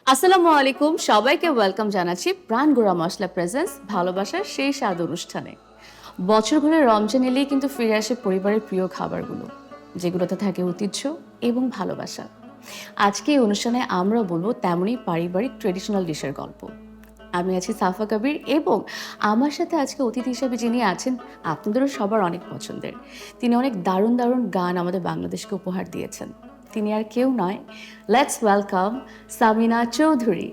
আসসালামু আলাইকুম, সবাইকে ওয়েলকাম জানাচ্ছি প্রাণ গুঁড়া মশলা প্রেজেন্স ভালোবাসার সেই স্বাদ অনুষ্ঠানে। বছর ঘুরে রমজান এলেই কিন্তু ফিরে আসে পরিবারের প্রিয় খাবারগুলো, যেগুলোতে থাকে ঐতিহ্য এবং ভালোবাসা। আজকে এই অনুষ্ঠানে আমরা বলবো তেমনই পারিবারিক ট্রেডিশনাল ডিশের গল্প। আমি আছি সাফা কবির এবং আমার সাথে আজকে অতিথি হিসেবে যিনি আছেন আপনাদেরও সবার অনেক পছন্দের। তিনি অনেক দারুণ দারুণ গান আমাদের বাংলাদেশকে উপহার দিয়েছেন। তিনি আর কেউ নয়, লেটস ওয়েলকাম সামিনা চৌধুরী।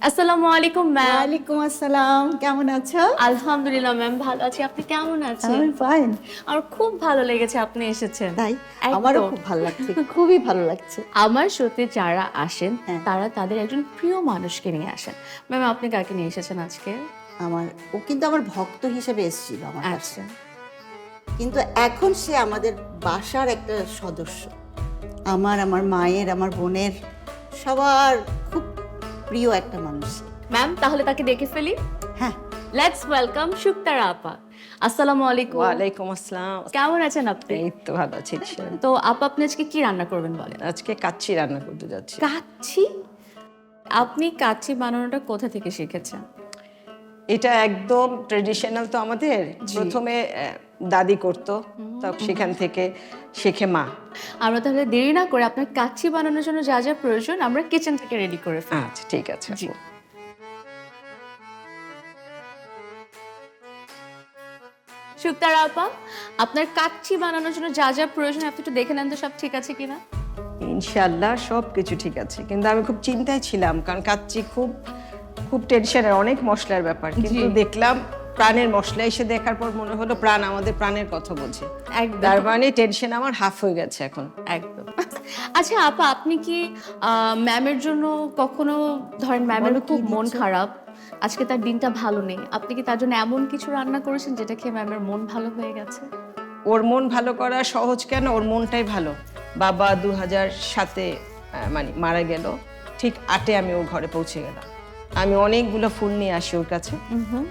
আসসালামু আলাইকুম ম্যাম। ওয়ালাইকুম আসসালাম, কেমন আছো? আলহামদুলিল্লাহ ম্যাম, ভালো আছি। আপনি কেমন আছেন? আমি ফাইন। আমার খুব ভালো লেগেছে আপনি এসেছেন। তাই একদম। আমারও খুব ভালো লাগছে, খুবই ভালো লাগছে। আমার শোতে যারা আসেন হ্যাঁ। তারা তাদের একজন প্রিয় মানুষকে নিয়ে আসেন। ম্যাম, আপনি কাকে নিয়ে এসেছেন আজকে? ও কিন্তু আমার ভক্ত হিসেবে এসেছিল আমার কাছে, আচ্ছা, কিন্তু এখন সে আমাদের বাসার একটা সদস্য। আমার মায়ের, আমার বোনের, সবার খুব প্রিয় একটা মানুষ। ম্যাম তাহলে তাকে ডেকে ফেলি। হ্যাঁ, লেটস ওয়েলকাম শুক্তারা আপা। আসসালামু আলাইকুম। ওয়ালাইকুম আসসালাম। কেমন আছেন আপনি? এই তো ভালো আছি। তো আপা, আপনি আজকে কি রান্না করবেন বলেন? আজকে কাচ্চি রান্না করতে যাচ্ছি। কাচ্চি? আপনি কাচ্চি বানানোটা কোথা থেকে শিখেছেন? এটা একদম ট্রেডিশনাল তো আমাদের। প্রথমে দাদি করতো, তো সেখান থেকে শিখে মা। আমরা তাহলে দেরি না করে আপনার কাচ্চি বানানোর জন্য যা যা প্রয়োজন আমরা কিচেন থেকে রেডি করে ফেলি। আচ্ছা ঠিক আছে। জি। শুক্তারা আপা, আপনার কাচ্চি বানানোর জন্য যা যা প্রয়োজন আপনি একটু দেখে নেন তো সব ঠিক আছে কিনা। ইনশাআল্লাহ সব কিছু ঠিক আছে, কিন্তু আমি খুব চিন্তায় ছিলাম, কারণ কাচ্চি খুব খুব টেনশনের, অনেক মশলার ব্যাপার। কিন্তু দেখলাম প্রাণের মশলা এসে দেখার পর মনে হলো প্রাণ আমাদের প্রাণের কথা বোঝে। একদম। তার মানে টেনশন আমার হাফ হয়ে গেছে এখন। একদম। আচ্ছা আপা, আপনি কি ম্যামের জন্য কখনো, ধরেন ম্যামের বলো, কি খুব মন দিচ্ছ? খারাপ, আজকে তার দিনটা ভালো নেই, আপনি কি তার জন্য এমন কিছু রান্না করেছেন যেটা খেয়ে ম্যামের মন ভালো হয়ে গেছে? ওর মন ভালো করা সহজ কেন, ওর মনটাই ভালো। বাবা 2007-এ মানে মারা গেল, ঠিক 8-এ আমি ওর ঘরে পৌঁছে গেলাম। আমি অনেকগুলো ফুল নিয়ে আসি ওর কাছে।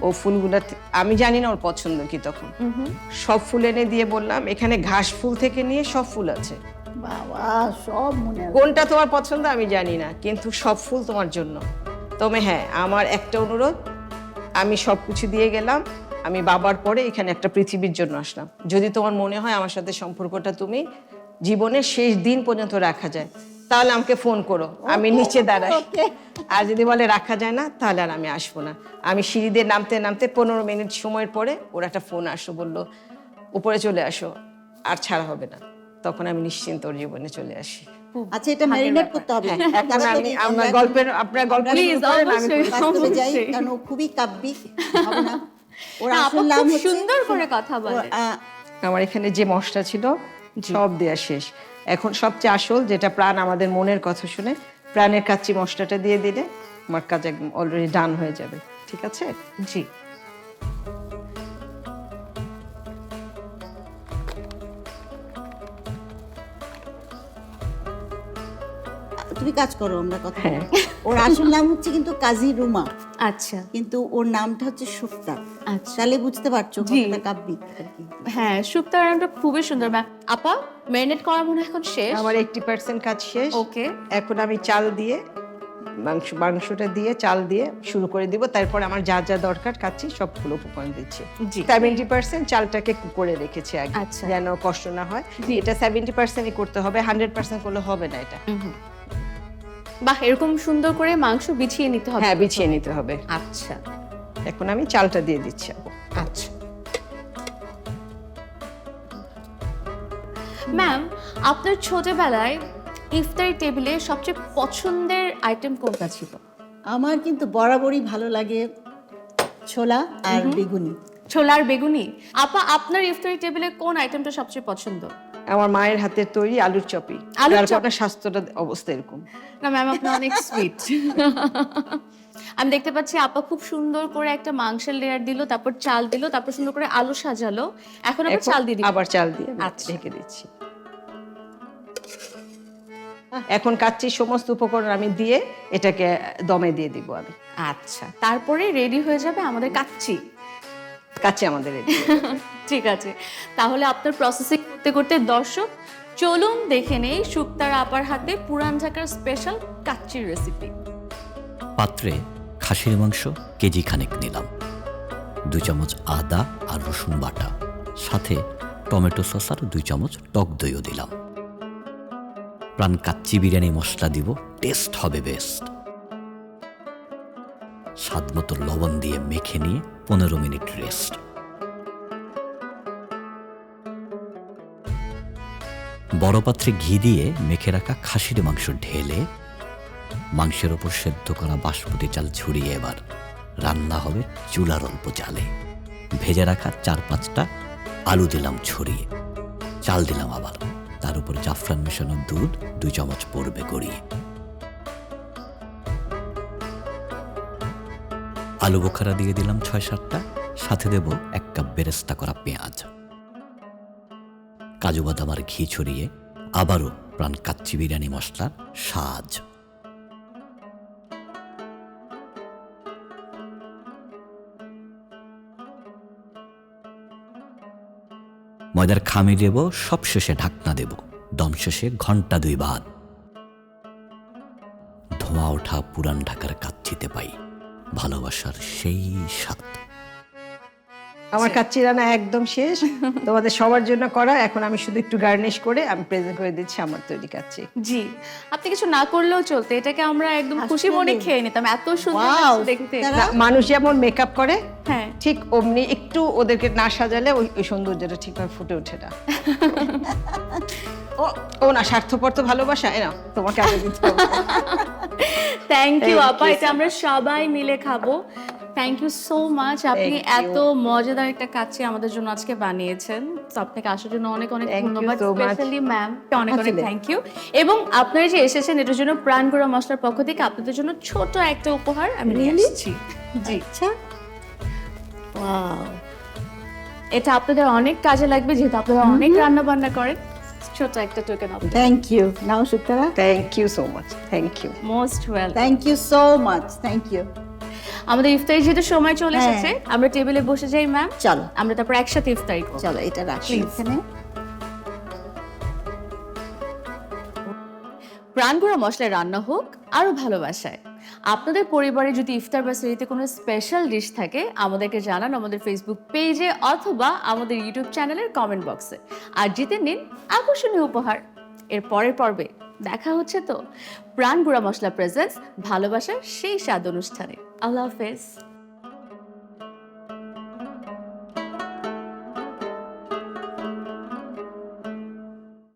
ও ফুলগুলো আমি জানি না ওর পছন্দ কি, তখন সব ফুল এনে দিয়ে বললাম এখানে ঘাস ফুল থেকে নিয়ে সব ফুল আছে, বাবা সব মনে আছে। কোনটা তোমার পছন্দ আমি জানি না, কিন্তু সব ফুল তোমার জন্য। তবে হ্যাঁ, আমার একটা অনুরোধ, আমি সব কিছু দিয়ে গেলাম, আমি বাবার পরে এখানে একটা পৃথিবীর জন্য আসলাম। যদি তোমার মনে হয় আমার সাথে সম্পর্কটা তুমি জীবনের শেষ দিন পর্যন্ত রাখা যায়, তাহলে আমাকে ফোন করো, আমি নিচে দাঁড়াই। আর যদি বলে রাখা যায় না, তাহলে আর আমি আসবো না। আমি সিঁড়ি দিয়ে নামতে নামতে 15 মিনিট সময়ের পরে ওর একটা ফোন আসো, বললো উপরে চলে আসো, আর ছাড়া হবে না। তখন আমি নিশ্চিন্ত ওর জীবনে চলে আসি। আচ্ছা, এটা ম্যারিনেট করতে হবে। এখন আমি আপনার গল্প Please, অবশ্যই, বাস্তবে যাই, অবশ্যই। কারণ ও খুবই কাব্যিক। হবে না? ওর না, আপা আসল নাম খুব হচ্ছে সুন্দর করে কথা বলে। আমার এখানে যে মশলা ছিল সব দেয়া শেষ। এখন সবচেয়ে আসল যেটা, প্রাণ আমাদের মনের কথা শুনে প্রাণের কাচ্চি মশলাটা দিয়ে দিলে আমার কাজ একদম অলরেডি ডান হয়ে যাবে। ঠিক আছে? জি। তুমি কাজ করো, আমরা কথা হ্যাঁ। বলি। ওর আসল নাম হচ্ছে কিন্তু কাজী রুমা, আচ্ছা কিন্তু ওর নামটা হচ্ছে শুক্তা। আচ্ছা। তাহলে বুঝতে পারছো জি। কতটা কাব্যিক আর কি। হ্যাঁ, শুক্তার রান্নাটা খুবই সুন্দর ম্যাম। আপা, ম্যারিনেট করা মনে হয় এখন শেষ। আমার 80% কাজ শেষ। ওকে। এখন আমি চাল দিয়ে মাংসটা দিয়ে চাল দিয়ে শুরু করে দিব। তারপর আমার যা যা দরকার কাচ্চি সবগুলো উপকরণ দিচ্ছি। জি। 70% চালটাকে করে রেখেছি আগে, আচ্ছা। যেন কষ্ট না হয়। এটা 70%ই করতে হবে, 100% করলে হবে না এটা। বাহ, এরকম সুন্দর করে মাংস বিছিয়ে নিতে হবে। হ্যাঁ, বিছিয়ে নিতে হবে। আচ্ছা এখন আমি চালটা দিয়ে দিচ্ছি। আচ্ছা। ম্যাম, আপনার ছোটবেলায় ইফতারি টেবিলে সবচেয়ে পছন্দের আইটেম কোনটা ছিল? আমার কিন্তু বরাবরই ভালো লাগে ছোলা আর বেগুনি। ছোলার বেগুনি। আপা, আপনার ইফতারি টেবিলে কোন আইটেমটা সবচেয়ে পছন্দ? আমার মায়ের হাতের তৈরি আলুর চপই। আলুর যার চপ? কারণে স্বাস্থ্যটা অবস্থা এরকম। না ম্যাম, আপনি অনেক সুইট। আমি দেখতে পাচ্ছি আপা খুব সুন্দর করে একটা মাংসের লেয়ার দিল, তারপর চাল দিল, তারপর সুন্দর করে আলু সাজালো। এখন আবার এখন চাল দিয়ে দিল। আবার চাল দিয়ে আচ্ছা। ঢেকে দিচ্ছি। এখন কাচ্চির সমস্ত উপকরণ আমি দিয়ে এটাকে দমে দিয়ে দিব আমি। আচ্ছা, তারপরে রেডি হয়ে যাবে আমাদের কাচ্চি। কাচ্চি আমাদের ready। ঠিক আছে, তাহলে আপনার প্রসেসিং করতে করতে দর্শক চলুন দেখে নেই শুক্তার আপার হাতে পুরান ঢাকার স্পেশাল কাচ্চির রেসিপি। পাত্রে খাসির মাংস কেজি খানেক নিলাম, 2 চামচ আদা আর রসুন বাটা, সাথে টমেটো সস আর 2 চামচ টক দইও দিলাম। প্রাণ কাচ্চি বিরিয়ানি মশলা দিব, টেস্ট হবে বেস্ট। স্বাদ মতো লবণ দিয়ে মেখে নিয়ে 15 মিনিট রেস্ট। বড় পাত্রে ঘি দিয়ে মেখে রাখা খাসির মাংস ঢেলে মাংসের ওপর সেদ্ধ করা বাসমতি চাল ছড়িয়ে এবার রান্না হবে চুলার অল্প জালে। ভেজে রাখা 4-5টা আলু দিলাম ছড়িয়ে, চাল দিলাম আবার, তার উপর জাফরান মেশানো দুধ 2 চামচ পড়বে গড়িয়ে। আলু বোখারা দিয়ে দিলাম 6-7টা, সাথে দেব 1 কাপ বেরেস্তা করা পেঁয়াজ। কাজু বাদাম আর ঘি ছড়িয়ে আবারও প্রাণ কাচ্চি বিরিয়ানি মশলার সাজ। ময়দার খামি দেব, সব শেষে ঢাকনা দেব, দম শেষে ঘন্টা 2 বাদ। ধোঁয়া ওঠা পুরান ঢাকার কাচ্চিতে পাই ভালোবাসার সেই স্বাদ। আমার কাচ্চি রান্না একদম শেষ, তোমাদের সবার জন্য করা। এখন আমি শুধু একটু গার্নিশ করে আমি প্রেজেন্ট করে দিচ্ছি আমার তৈরি কাচ্চি। জি, আপনি কিছু না করলেও চলতে, এটাকে আমরা একদম খুশি মনে আসলেই। খেয়ে নিতাম, এত সুন্দর Wow, লাগছে দেখতে। তারা- না, মানুষ যেমন মেকআপ করে হ্যাঁ, ঠিক অমনি একটু ওদেরকে না সাজালে ওই ওই সৌন্দর্যটা ঠিকভাবে ফুটে ওঠে না। ও না, স্বার্থপর তো ভালোবাসা, না তোমাকে আগে দিতে হবে। থ্যাংক ইউ Thank আপা, you এটা so আমরা সবাই মিলে খাবো। থ্যাংক ইউ সো মাচ, আপনি Thank you. এত মজাদার একটা কাচ্চি আমাদের জন্য আজকে বানিয়েছেন। তো আপনাকে আসার জন্য অনেক অনেক Thank you ধন্যবাদ, so much. স্পেশালি ম্যাম অনেক অনেক আসলে। Thank you. এবং আপনারা যে এসেছেন এটার জন্য প্রাণ গুঁড়া মশলার পক্ষ থেকে আপনাদের জন্য ছোট একটা উপহার আমি নিয়ে Really? আসছি। জি, আচ্ছা, ওয়াও, এটা আপনাদের অনেক কাজে লাগবে, যেহেতু আপনারা অনেক রান্না বান্না করেন। ছোট একটা token of thank you. Now Shuktara, thank you so much, thank you. Most well. Thank you so much, thank you. আমাদের ইফতারি যেহেতু সময় চলে হ্যাঁ। এসেছে, আমরা টেবিলে বসে যাই ম্যাম, চলো আমরা তারপর একসাথে ইফতারি করব। চলো, এটা রাখি Please. এখানে। প্রাণগুঁড়া মশলায় রান্না হোক আরো ভালোবাসায়। আপনাদের পরিবারে যদি ইফতার বা সেহরিতে কোনো স্পেশাল ডিশ থাকে আমাদেরকে জানান আমাদের ফেসবুক পেজে অথবা আমাদের ইউটিউব চ্যানেলের কমেন্ট বক্সে, আর জিতে নিন আকর্ষণীয় উপহার। এর পরের পর্বে দেখা হচ্ছে তো প্রাণগুঁড়া মশলা প্রেজেন্টস ভালোবাসার সেই স্বাদ অনুষ্ঠানে। আল্লাহ হাফেজ।